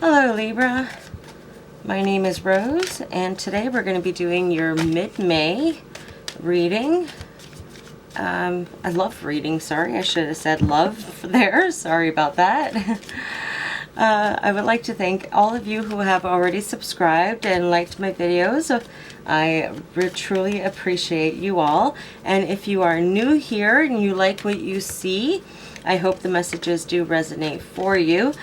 Hello Libra, my name is Rose and today we're going to be doing your mid-May reading. I love reading, sorry, I should have said love there, sorry about that. I would like to thank all of you who have already subscribed and liked my videos. I truly appreciate you all, and if you are new here and you like what you see, I hope the messages do resonate for you.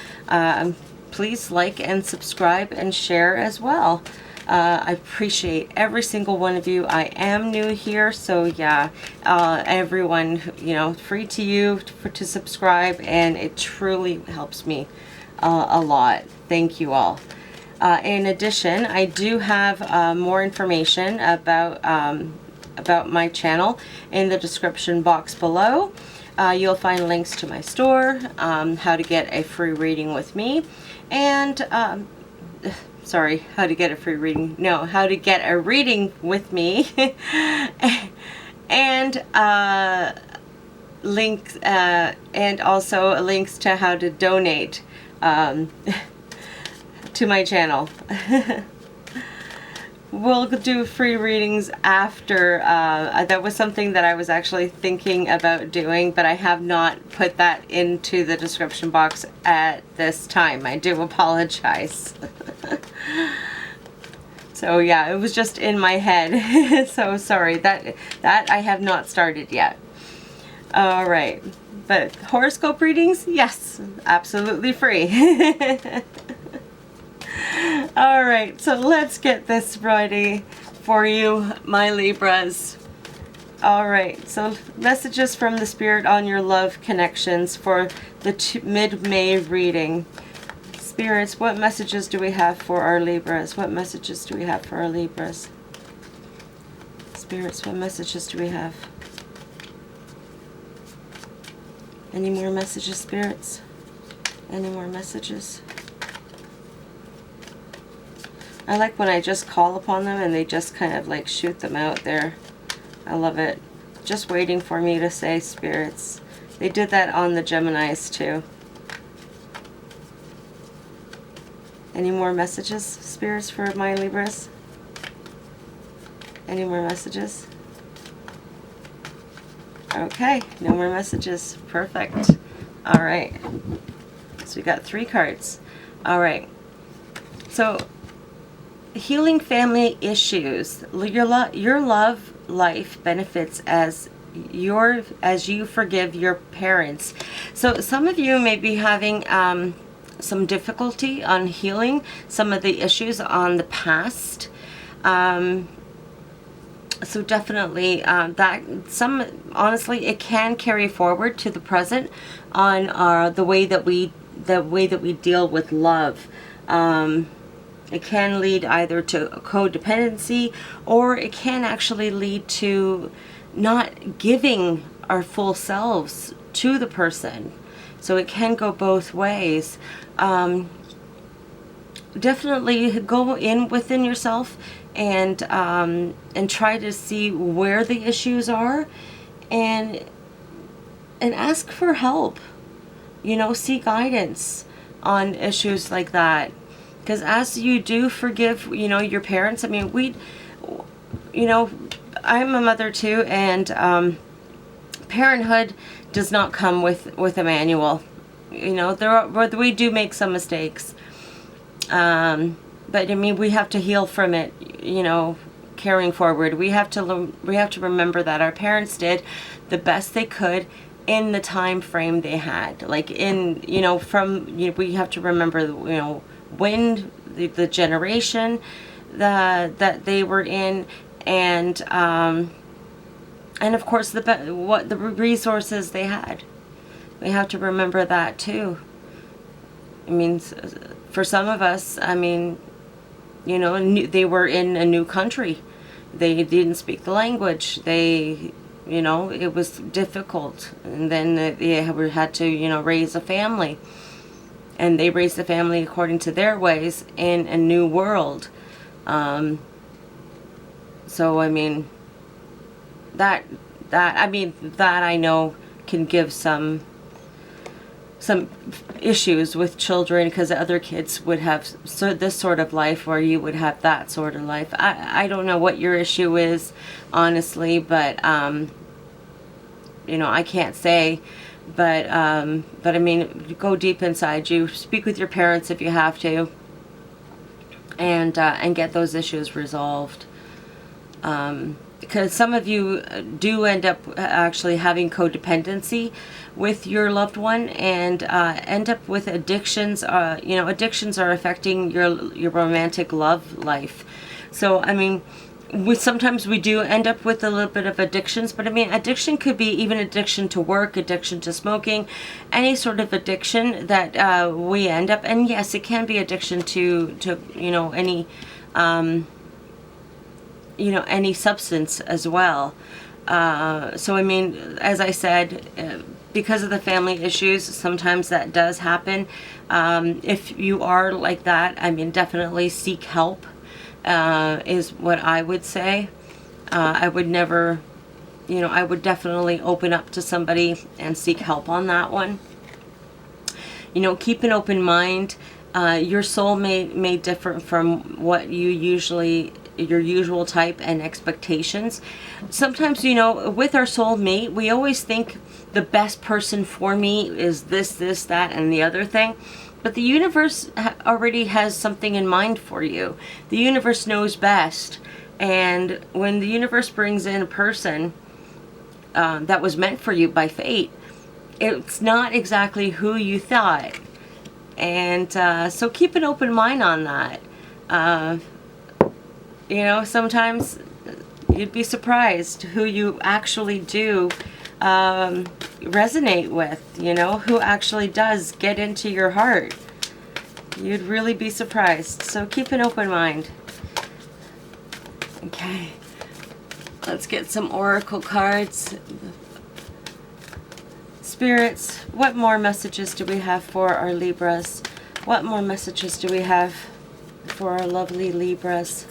Please like and subscribe and share as well. I appreciate every single one of you. I am new here, so yeah, everyone, you know, free to you to subscribe, and it truly helps me a lot. Thank you all. In addition, I do have more information about my channel in the description box below. You'll find links to my store, how to get a free reading with me, and sorry, how to get a free reading, no, how to get a reading with me, and links, and also links to how to donate to my channel. We'll do free readings after. That was something that I was actually thinking about doing, but I have not put that into the description box at this time. I do apologize. So yeah, it was just in my head. So sorry, that I have not started yet. All right, but horoscope readings, yes, absolutely free. All right, so let's get this ready for you, my Libras. All right, so messages from the Spirit on your love connections for the mid-May reading. Spirits, what messages do we have for our Libras? What messages do we have for our Libras? Spirits, what messages do we have? Any more messages, Spirits? Any more messages? I like when I just call upon them and they just kind of like shoot them out there. I love it. Just waiting for me to say, Spirits. They did that on the Geminis too. Any more messages, Spirits, for my Libras? Any more messages? Okay, no more messages. Perfect. All right. So we got 3 cards. All right. So healing family issues. Your love life benefits as you forgive your parents. So some of you may be having some difficulty on healing some of the issues on the past. So definitely honestly, it can carry forward to the present on the way that we deal with love. It can lead either to codependency, or it can actually lead to not giving our full selves to the person. So it can go both ways. Definitely go in within yourself and try to see where the issues are, and ask for help. You know, seek guidance on issues like that. Because as you do forgive, you know, your parents, I mean, you know, I'm a mother too, and parenthood does not come with a manual. You know, we do make some mistakes. But I mean, we have to heal from it, you know, carrying forward. We have to remember that our parents did the best they could in the time frame they had. Like you know, we have to remember, you know, when the generation that they were in, and of course what the resources they had. We have to remember that too. I mean, for some of us, I mean, you know, they were in a new country. They didn't speak the language. They, you know, it was difficult. And then they had to, you know, raise a family. And they raised the family according to their ways in a new world. So, I mean, that I know can give some some issues with children because other kids would have this sort of life, or you would have that sort of life. I don't know what your issue is, honestly, but you know, I can't say. But I mean, go deep inside you, speak with your parents if you have to, and get those issues resolved. Because some of you do end up actually having codependency with your loved one, and end up with addictions. You know, addictions are affecting your romantic love life. So I mean, sometimes we do end up with a little bit of addictions, but I mean, addiction could be even addiction to work, addiction to smoking, any sort of addiction that we end up. And yes, it can be addiction to you know, any you know, any substance as well. So I mean, as I said, because of the family issues, sometimes that does happen. If you are like that, I mean, definitely seek help, is what I would say. I would never, you know, I would definitely open up to somebody and seek help on that one. You know, keep an open mind. Your soul may differ from what you usually, your usual type and expectations. Sometimes, you know, with our soulmate, we always think the best person for me is this, that, and the other thing. But the universe already has something in mind for you. The universe knows best. And when the universe brings in a person that was meant for you by fate, it's not exactly who you thought. And so keep an open mind on that. You know, sometimes you'd be surprised who you actually do resonate with, you know, who actually does get into your heart. You'd really be surprised. So keep an open mind. Okay, let's get some oracle cards. Spirits, what more messages do we have for our Libras? What more messages do we have for our lovely Libras?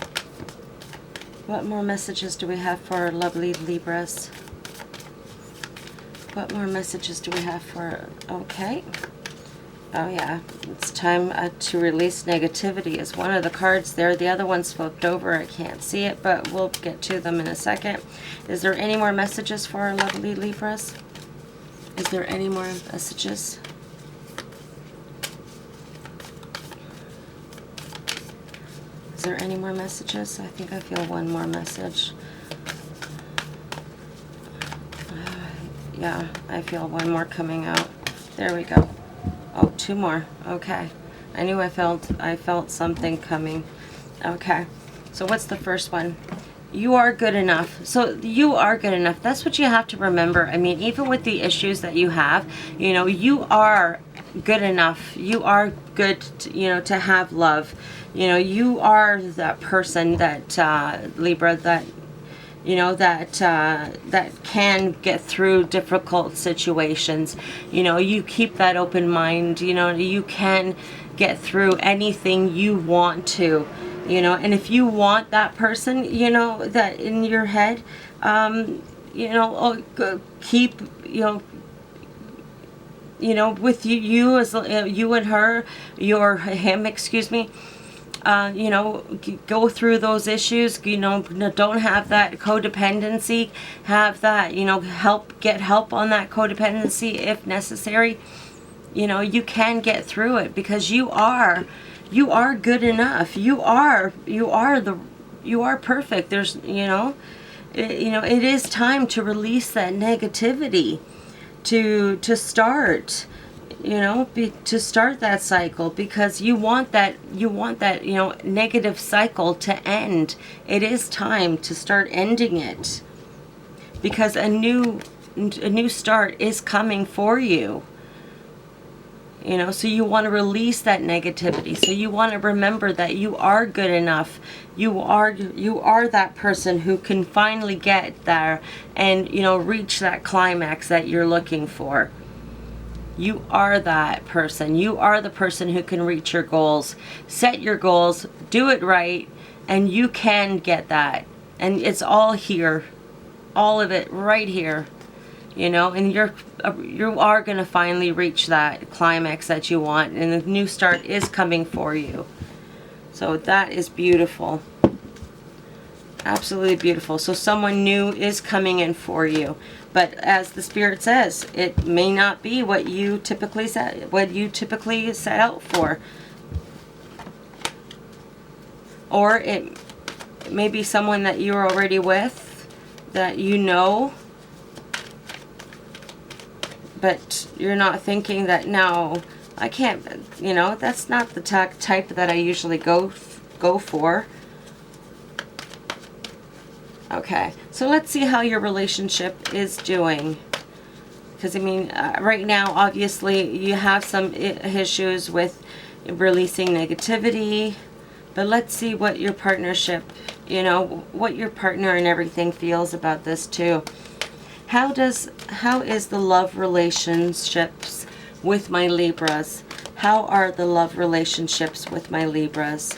What more messages do we have for our lovely Libras? What more messages do we have for... Okay. Oh yeah, it's time to release negativity is one of the cards there. The other one's flipped over. I can't see it, but we'll get to them in a second. Is there any more messages for our lovely Libras? Is there any more messages? Is there any more messages? I think I feel one more message. Yeah, I feel one more coming out. There we go. Oh, two more. Okay. I knew I felt something coming. Okay. So what's the first one? You are good enough. So you are good enough. That's what you have to remember. I mean, even with the issues that you have, you know, you are good enough. You are good, you know, to have love. You know, you are that person that, Libra, that, you know, that can get through difficult situations. You know, you keep that open mind. You know, you can get through anything you want to. You know, and if you want that person, you know, that in your head, you know, keep, you know, with you as you and her, him, excuse me. You know, go through those issues. You know, don't have that codependency. Have that, you know, get help on that codependency if necessary. You know, you can get through it because you are good enough. You are perfect. There's, you know, it is time to release that negativity, to start, you know, to start that cycle, because you want that, you know, negative cycle to end. It is time to start ending it, because a new start is coming for you. You know, so you want to release that negativity. So you want to remember that you are good enough. You are that person who can finally get there and, you know, reach that climax that you're looking for. You are that person. You are the person who can reach your goals. Set your goals, do it right, and you can get that. And it's all here. All of it right here. you know, and you are going to finally reach that climax that you want, and a new start is coming for you. So that is beautiful. Absolutely beautiful. So someone new is coming in for you. But as the Spirit says, it may not be what you typically set out for. Or it may be someone that you're already with, that you know, but you're not thinking that, no, I can't, you know, that's not the type that I usually go for. Okay, so let's see how your relationship is doing. Because, I mean, right now, obviously, you have some issues with releasing negativity. But let's see what your partnership, you know, what your partner and everything feels about this too. How is the love relationships with my Libras? How are the love relationships with my Libras?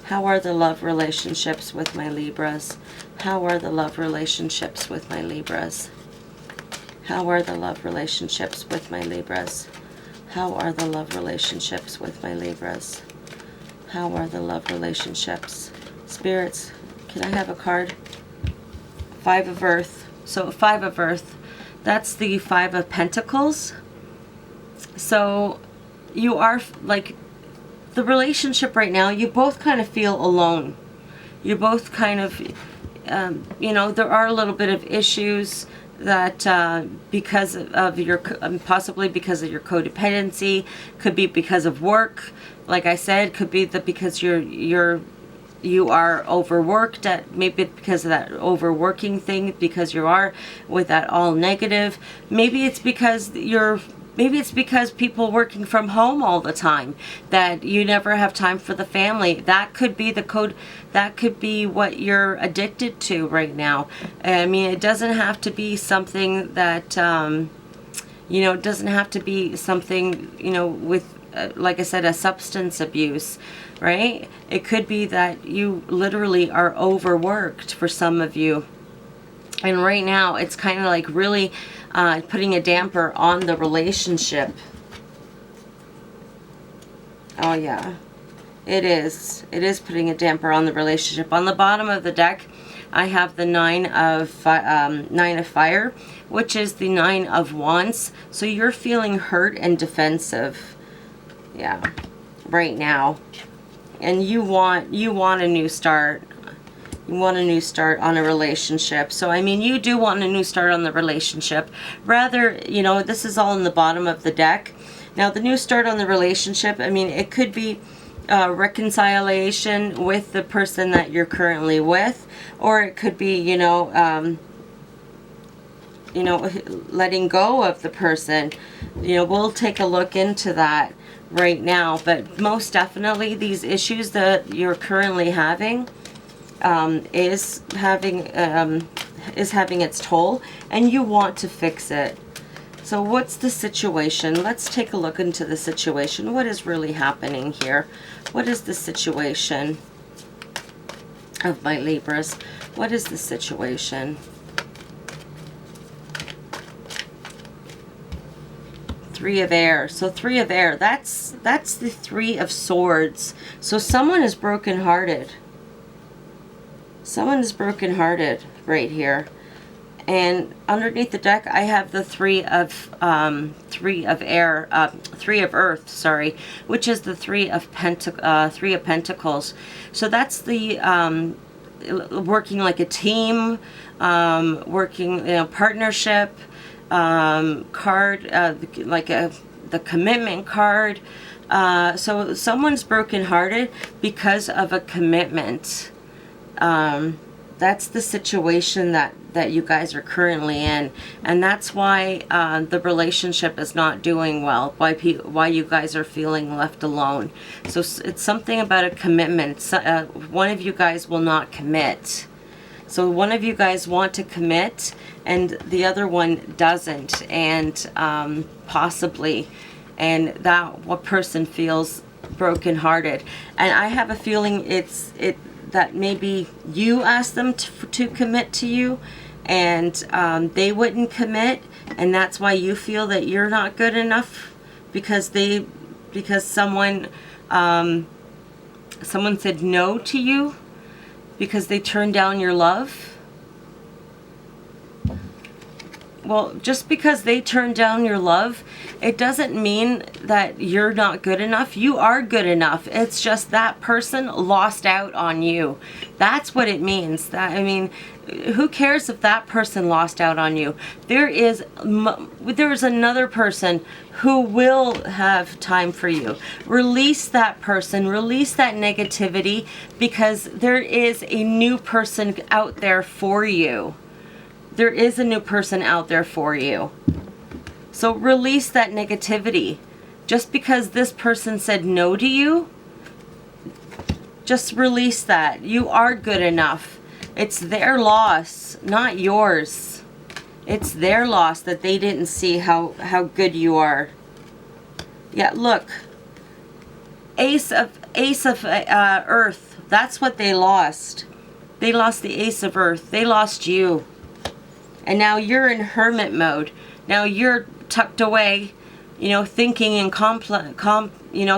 How are the love relationships with my Libras? How are the love relationships with my Libras? How are the love relationships with my Libras? How are the love relationships with my Libras? How are the love relationships? Spirits, can I have a card? Five of Earth. So Five of Earth, that's the Five of Pentacles. So you are, like, the relationship right now, you both kind of feel alone. You both kind of, you know, there are a little bit of issues that because of your, possibly because of your codependency, could be because of work. Like I said, could be that because you are overworked, at maybe because of that overworking thing, because you are with that all negative. Maybe it's because people working from home all the time, that you never have time for the family. That could be the code. That could be what you're addicted to right now. I mean, it doesn't have to be something that, you know, it doesn't have to be something, you know, with, like I said, a substance abuse, right? It could be that you literally are overworked for some of you. And right now, it's kind of like really putting a damper on the relationship. Oh, yeah. It is. It is putting a damper on the relationship. On the bottom of the deck, I have the Nine of Fire, which is the Nine of Wands. So you're feeling hurt and defensive. Yeah. Right now. And you want a new start. You want a new start on a relationship. So, I mean, you do want a new start on the relationship. Rather, you know, this is all in the bottom of the deck. Now, the new start on the relationship, I mean, it could be reconciliation with the person that you're currently with. Or it could be, you know, letting go of the person. You know, we'll take a look into that right now. But most definitely, these issues that you're currently having is having its toll, and you want to fix it. So what's the situation? Let's take a look into the situation. What is really happening here? What is the situation of my Libras? What is the situation? Three of Air. So Three of Air, that's the Three of Swords. So someone is brokenhearted. Someone is brokenhearted right here. And underneath the deck, I have the Three of Earth, sorry, which is the Three of Pentacles. So that's the working like a team, working, you know, partnership card, like the commitment card. So someone's brokenhearted because of a commitment. That's the situation that you guys are currently in, and that's why the relationship is not doing well, why you guys are feeling left alone. So it's something about a commitment. One of you guys will not commit. So one of you guys want to commit and the other one doesn't, and possibly, and that one person feels brokenhearted. And I have a feeling that maybe you asked them to commit to you, and they wouldn't commit and that's why you feel that you're not good enough, because someone said no to you, because they turned down your love. Well, just because they turned down your love, it doesn't mean that you're not good enough. You are good enough. It's just that person lost out on you. That's what it means. I mean, who cares if that person lost out on you? There is another person who will have time for you. Release that person. Release that negativity, because there is a new person out there for you. There is a new person out there for you. So release that negativity. Just because this person said no to you, just release that. You are good enough. It's their loss, not yours. It's their loss that they didn't see how good you are. Yeah, look. Ace of Earth. That's what they lost. They lost the Ace of Earth. They lost you. And now you're in hermit mode. Now you're tucked away, thinking and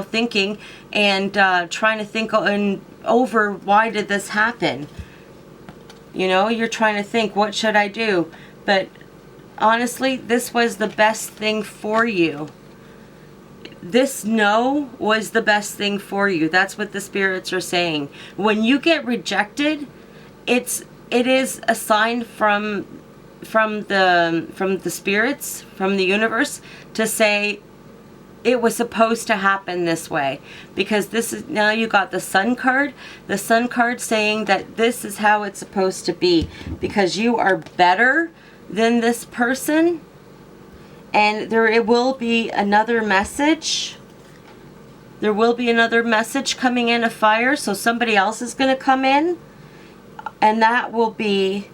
thinking and trying to think over why did this happen. You're trying to think, what should I do? But honestly, this was the best thing for you. This no was the best thing for you. That's what the spirits are saying. When you get rejected, it is a sign from the spirits, from the universe, to say it was supposed to happen this way. Because this is, now you got the Sun card saying that this is how it's supposed to be, because you are better than this person. And it will be another message. There will be another message coming in, a fire. So somebody else is going to come in, and that will be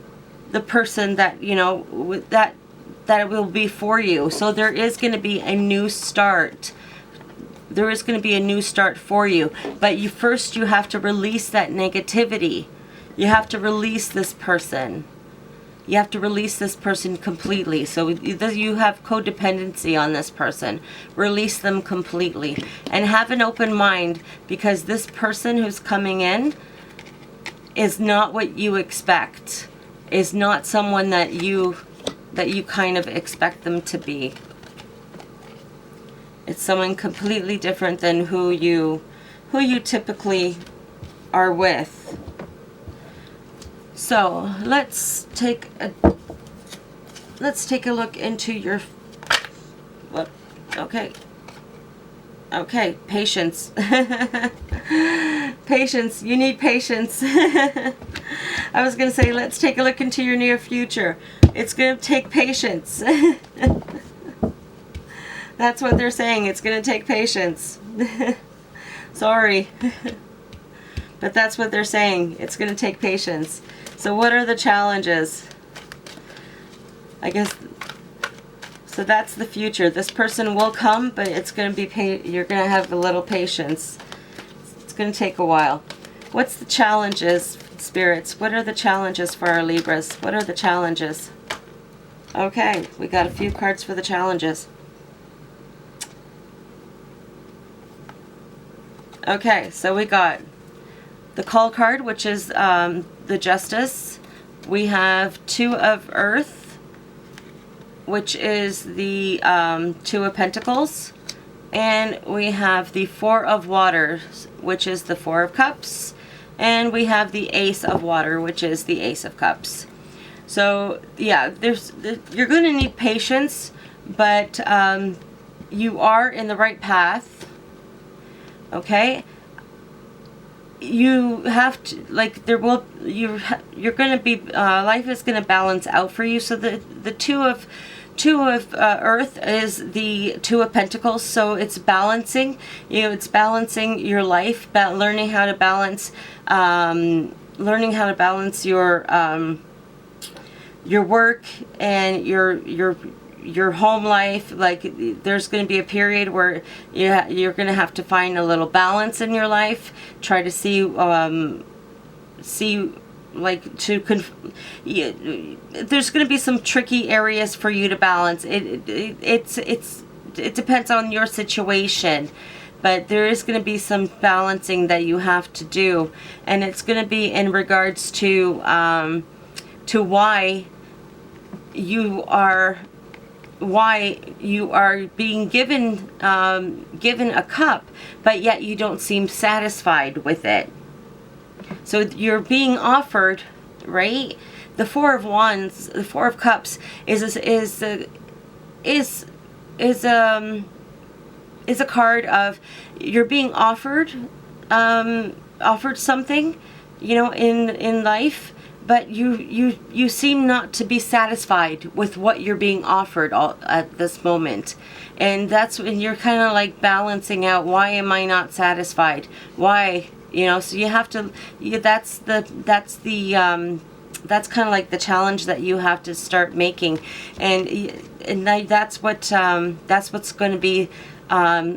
the person that, that it will be for you. So there is going to be a new start. There is going to be a new start for you. But you have to release that negativity. You have to release this person. You have to release this person completely. So you have codependency on this person. Release them completely. And have an open mind, because this person who's coming in is not what you expect. Is not someone that you kind of expect them to be. It's someone completely different than who you typically are with. So let's take a look into your okay, patience. Patience, you need patience. I was going to say, let's take a look into your near future. It's going to take patience. That's what they're saying. It's going to take patience. Sorry. But that's what they're saying. It's going to take patience. So what are the challenges? I guess, so that's the future. This person will come, but it's going to be, you're going to have a little patience. It's going to take a while. What's the challenges, spirits? What are the challenges for our Libras? What are the challenges? Okay, we got a few cards for the challenges. Okay, so we got the Call card, which is the Justice. We have Two of Earth, which is the Two of Pentacles. And we have the Four of Waters, which is the Four of Cups. And we have the Ace of Water, which is the Ace of Cups. So, yeah, you're going to need patience, but you are in the right path. Okay? You have to, like, you're going to be, life is going to balance out for you. So the Two of Earth is the Two of Pentacles, so it's balancing. It's balancing your life, learning how to balance your work and your home life. Like, there's going to be a period where you're going to have to find a little balance in your life. Try to see there's going to be some tricky areas for you to balance. It depends on your situation, but there is going to be some balancing that you have to do, and it's going to be in regards to why you are being given a cup, but yet you don't seem satisfied with it. So you're being offered, right? The Four of Wands, the Four of Cups is a card of you're being offered something, you know, in life, but you seem not to be satisfied with what you're being offered at this moment. And that's when you're kind of like balancing out, why am I not satisfied? Why? You know, so you have to, that's kind of like the challenge that you have to start making. And that's what's going to be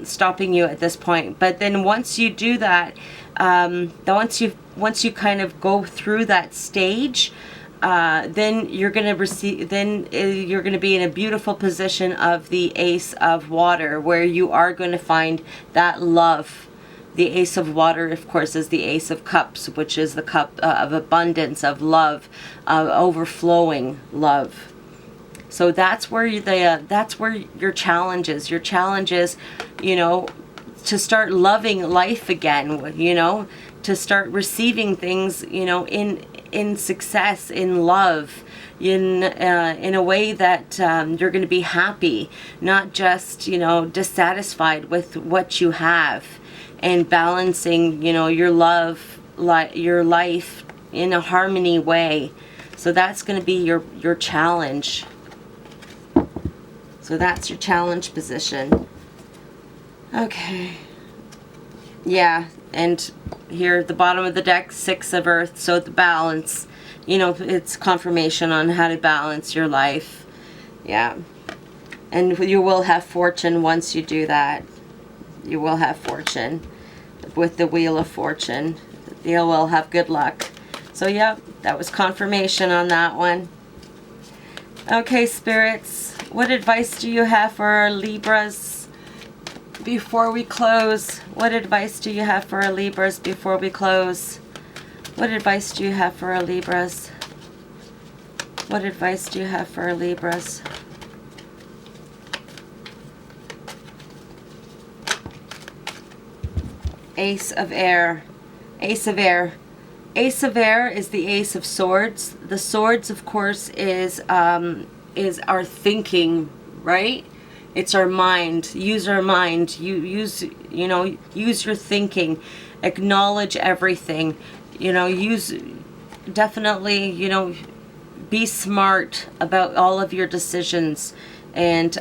stopping you at this point. But then once you do that, once you kind of go through that stage, then you're going to receive, then you're going to be in a beautiful position of the Ace of Water, where you are going to find that love. The Ace of Water, of course, is the Ace of Cups, which is the cup of abundance, of love, of overflowing love. So that's where your challenge is. Your challenge is, you know, to start loving life again. You know, to start receiving things, you know, in success, in love, in a way that you're going to be happy, not just, you know, dissatisfied with what you have. And balancing, you know, your love, your life in a harmony way. So that's going to be your challenge. So that's your challenge position. Okay. Yeah, and here at the bottom of the deck, Six of Earth. So the balance, you know, it's confirmation on how to balance your life. Yeah. And you will have fortune once you do that. You will have fortune with the Wheel of Fortune. You will have good luck. So yep, that was confirmation on that one. Okay, spirits, what advice do you have for our Libras before we close? What advice do you have for our Libras before we close? What advice do you have for our Libras? What advice do you have for our Libras? Ace of Air. Ace of Air. Ace of Air is the Ace of Swords. The Swords, of course, is our thinking, right? It's our mind. Use our mind. Use your thinking. Acknowledge everything. You know, definitely, you know, be smart about all of your decisions, and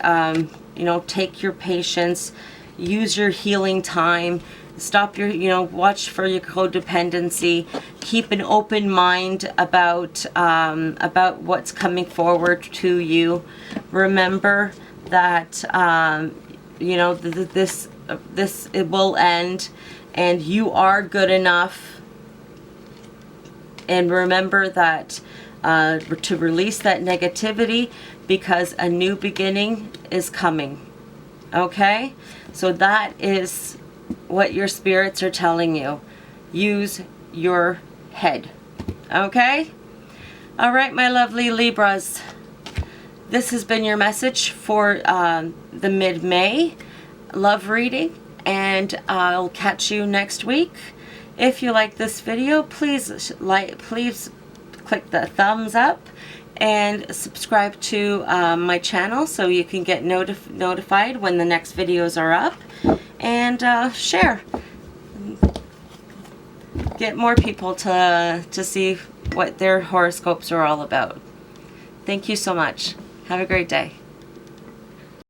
you know, take your patience. Use your healing time. Stop your, you know, watch for your codependency. Keep an open mind about what's coming forward to you. Remember that you know, this it will end, and you are good enough. And remember that to release that negativity, because a new beginning is coming. Okay, so that is what your spirits are telling you. Use your head. Okay? All right, my lovely Libras. This has been your message for the mid-May love reading, and I'll catch you next week. If you like this video, please click the thumbs up and subscribe to my channel so you can get notified when the next videos are up. And share. Get more people to see what their horoscopes are all about. Thank you so much. Have a great day.